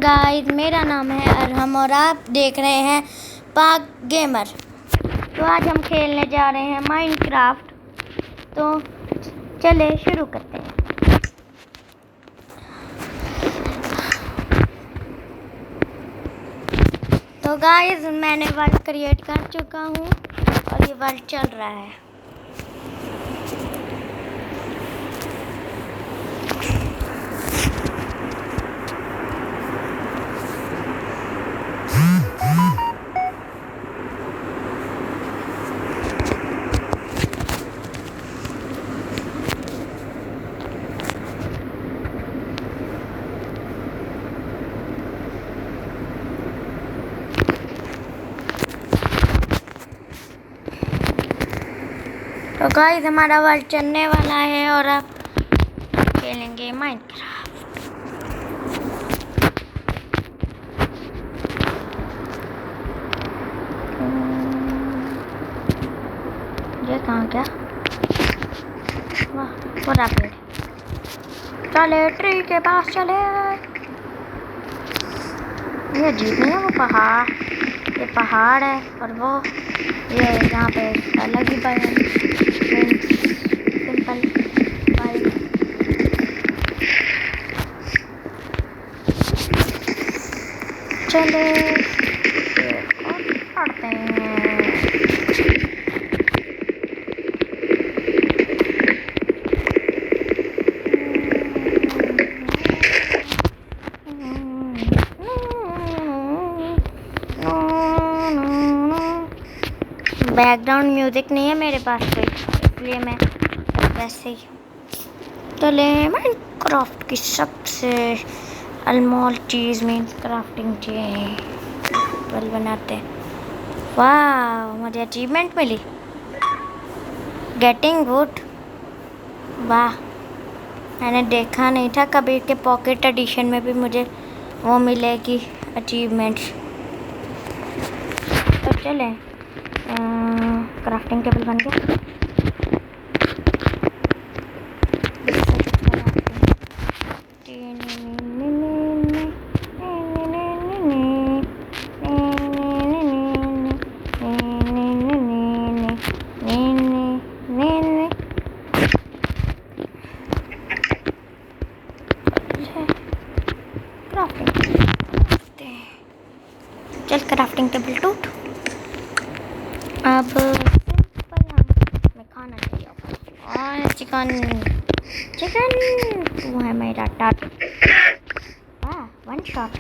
Guys, मेरा नाम है अरहम और आप देख रहे हैं पाक गेमर। तो आज हम खेलने जा रहे हैं माइनक्राफ्ट। तो चले शुरू करते हैं। तो गाइस, मैंने वर्ल्ड क्रिएट कर चुका हूँ और ये वर्ल्ड चल रहा है। तो गाइस, हमारा वर्ल्ड चलने वाला है और अब खेलेंगे माइनक्राफ्ट। ये कहाँ गया? वाह, पूरा पेड़। चले ट्री के पास चले। ये जीप नहीं है, वो पहाड़। ये पहाड़ है और वो ये यहाँ पे अलग ही सिंपल बाइक। चले और पढ़ते हैं। बैकग्राउंड म्यूजिक नहीं है मेरे पास कोई, इसलिए मैं वैसे ही। चले माइनक्राफ्ट की सबसे अनमोल चीज़ में क्राफ्टिंग टेबल बनाते हैं। वाह, मुझे अचीवमेंट मिली गेटिंग वुड। वाह, मैंने देखा नहीं था कभी के पॉकेट एडिशन में भी मुझे वो मिलेगी अचीवमेंट्स। तो चले क्राफ्टिंग टेबल बन गया। चल क्राफ्टिंग टेबल टूट। अब मैं खाना चाहिए और चिकन वो है मेरा टारगेट। वाह, वन शॉट।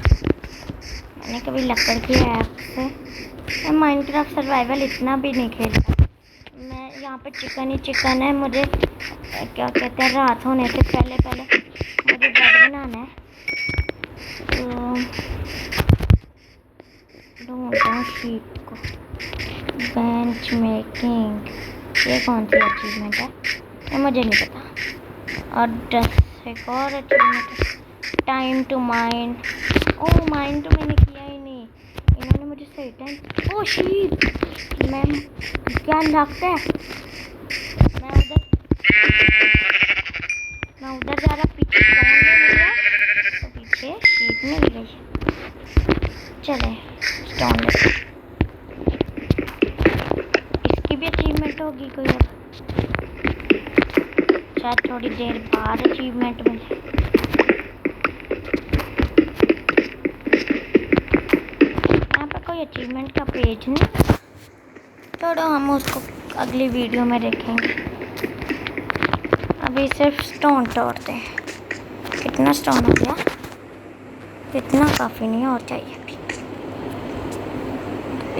मैंने कभी लकड़ की ऐप से मैं माइनक्राफ्ट सर्वाइवल इतना भी नहीं खेलता। मैं यहाँ पे चिकन ही चिकन है। मुझे क्या कहते हैं, रात होने से पहले मुझे बेड बनाना है। तो ढूंढता हूँ शीप को। बेंच मेकिंग, ये कौन सी अचीवमेंट है? ये मुझे नहीं पता। और 10 एक और अचीवमेंट है। Time to mine. Oh, mine तो मैंने किया ही नहीं। इन्होंने मुझे सही टाइम। ओह शीप, मैं क्या लगता है मैं उधर जा रहा, पीछे स्टोन मिल गया तो पीछे शीप मिल गई। चले स्टोन ले। अचीवमेंट होगी कोई अब, शायद थोड़ी देर बाद अचीवमेंट मिले। यहाँ पर कोई अचीवमेंट का पेज नहीं, छोड़ो, हम उसको अगली वीडियो में देखेंगे। अभी सिर्फ स्टोन तोड़ते हैं। कितना स्टोन हो गया? इतना काफ़ी नहीं, और चाहिए अभी।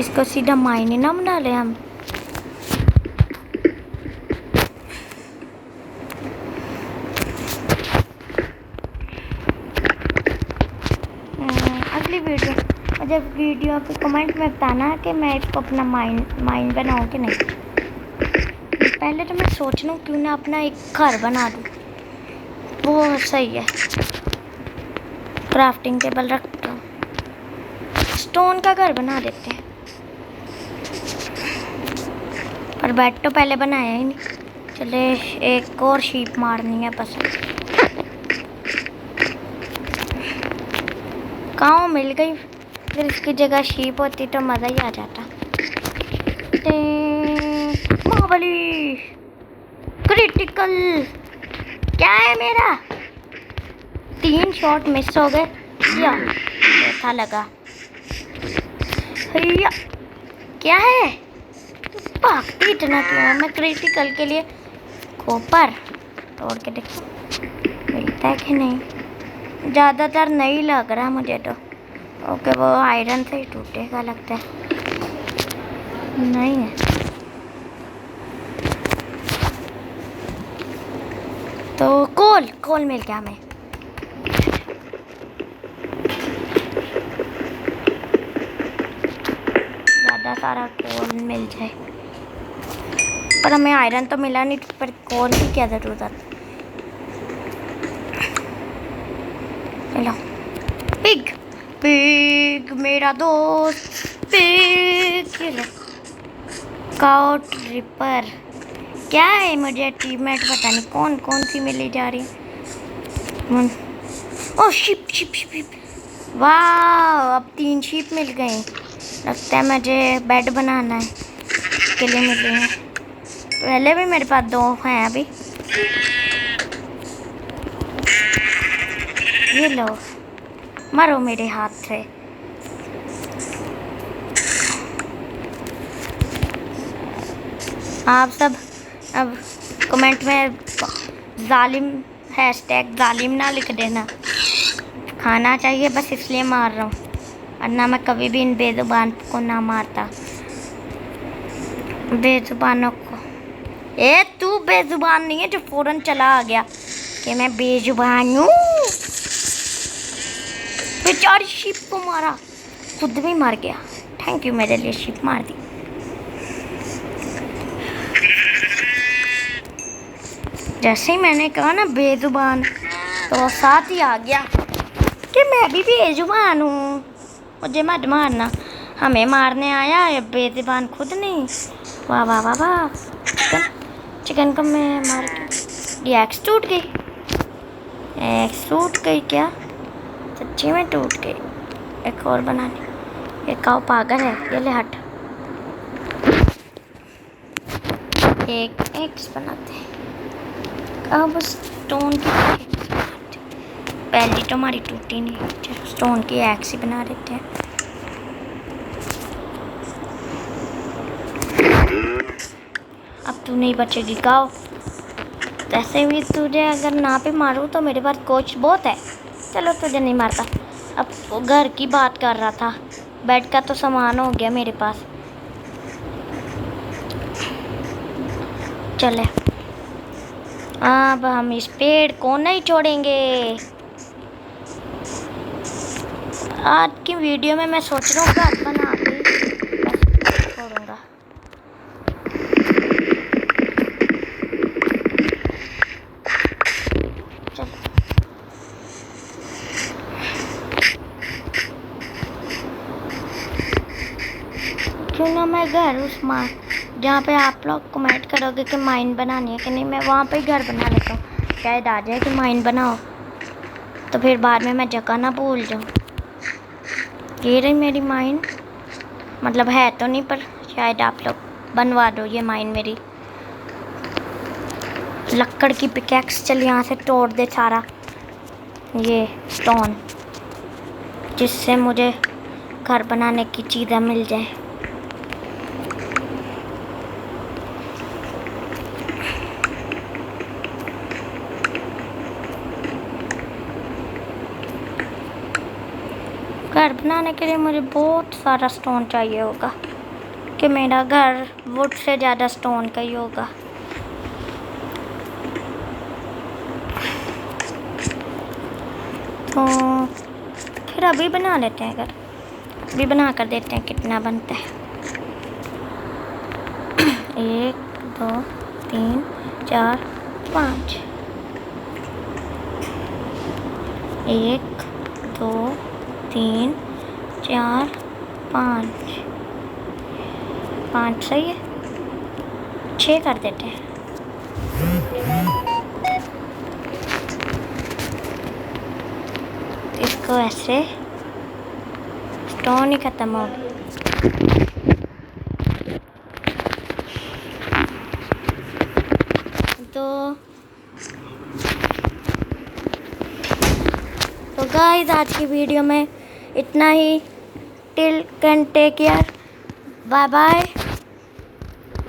इसको सीधा माइन ही ना बना ले हम। अगली वीडियो के कमेंट में बताना कि मैं इसको अपना माइन बनाऊँ कि नहीं। पहले तो मैं सोच लूँ क्यों ना अपना एक घर बना दूँ, वो सही है। क्राफ्टिंग टेबल रखता हूँ, स्टोन का घर बना देते हैं। और बेड तो पहले बनाया ही नहीं। चले एक और शीप मारनी है बस। काऊ मिल गई, फिर इसकी जगह शीप होती तो मज़ा ही आ जाता। महाबली क्रिटिकल, क्या है मेरा? 3 शॉट मिस हो गए या था लगा। भैया क्या है, भागती इतना क्यों है? मैं क्रिटिकल के लिए कॉपर तोड़ के देखो मिलता है कि नहीं। ज़्यादातर नहीं लग रहा मुझे तो। ओके, वो आयरन से ही टूटेगा लगता है। नहीं है तो कोल मिल गया हमें। ज़्यादा सारा कोल मिल जाए, पर हमें आयरन तो मिला नहीं, पर कोल की क्या ज़रूरत। लो पिग मेरा दोस्त पिग। स्काउट रिपर क्या है? मुझे अचीवमेंट पता नहीं कौन सी मिली जा रही है। ओ शिप वाह, अब 3 शिप मिल गई। लगता है मुझे बेड बनाना है, इसके लिए मिले हैं। पहले भी मेरे पास 2 हैं अभी। ये लो, मरो मेरे हाथ से। आप सब अब कमेंट में #जालिम ना लिख देना। खाना चाहिए बस इसलिए मार रहा हूँ, वरना मैं कभी भी इन बेजुबान को ना मारता। बेजुबानों को तू बेजुबान नहीं है जो फौरन चला आ गया कि मैं बेजुबान हूँ। बेचारी शिप को मारा, खुद भी मर गया। थैंक यू मेरे लिए शिप मार दी। जैसे ही मैंने कहा ना बेजुबान, तो साथ ही आ गया कि मैं भी बेजुबान हूँ, मुझे मत मारना। हमें मारने आया है, बेजुबान खुद नहीं। वाह वाह वाह वाह। चिकन को मैं मार के ये एक्स टूट गई क्या? सच्ची में टूट गई। एक और बनानी। ये काऊ पागल है, ये ले हट। एक एक्स बनाते हैं। अब स्टोन की पहली तो हमारी टूटी नहीं, स्टोन की एक्स ही बना देते हैं। अब तू नहीं बचेगी काऊ। वैसे भी तुझे अगर ना पे मारूँ तो मेरे पास कोच बहुत है। चलो तुझे नहीं मारता। अब वो घर की बात कर रहा था, बेड का तो सामान हो गया मेरे पास। चले अब हम इस पेड़ को नहीं छोड़ेंगे। आज की वीडियो में मैं सोच रहा हूँ घर बना के बस छोड़ूंगा। क्यों ना मैं घर उस जहाँ पे आप लोग कमेंट करोगे कि माइन बनानी है कि नहीं, मैं वहाँ पे घर बना लेता हूँ। शायद आ जाए कि माइन बनाओ, तो फिर बाद में मैं जगह ना भूल जाऊँ। ये रही मेरी माइन, मतलब है तो नहीं, पर शायद आप लोग बनवा दो ये माइन मेरी। लकड़ की पिकैक्स चल यहाँ से तोड़ दे सारा ये स्टोन, जिससे मुझे घर बनाने की चीज़ें मिल जाए। घर बनाने के लिए मुझे बहुत सारा स्टोन चाहिए होगा, कि मेरा घर वुड से ज़्यादा स्टोन का ही होगा। तो फिर अभी बना लेते हैं घर, अभी बना कर देते हैं कितना बनता है। 1 2 3 4 5। 1 2 3 4 5 5 सही है, 6 कर देते हैं। इसको ऐसे स्टोन ही ख़त्म हो गया। तो गाइस आज की वीडियो में इतना ही। Till can take care, bye bye.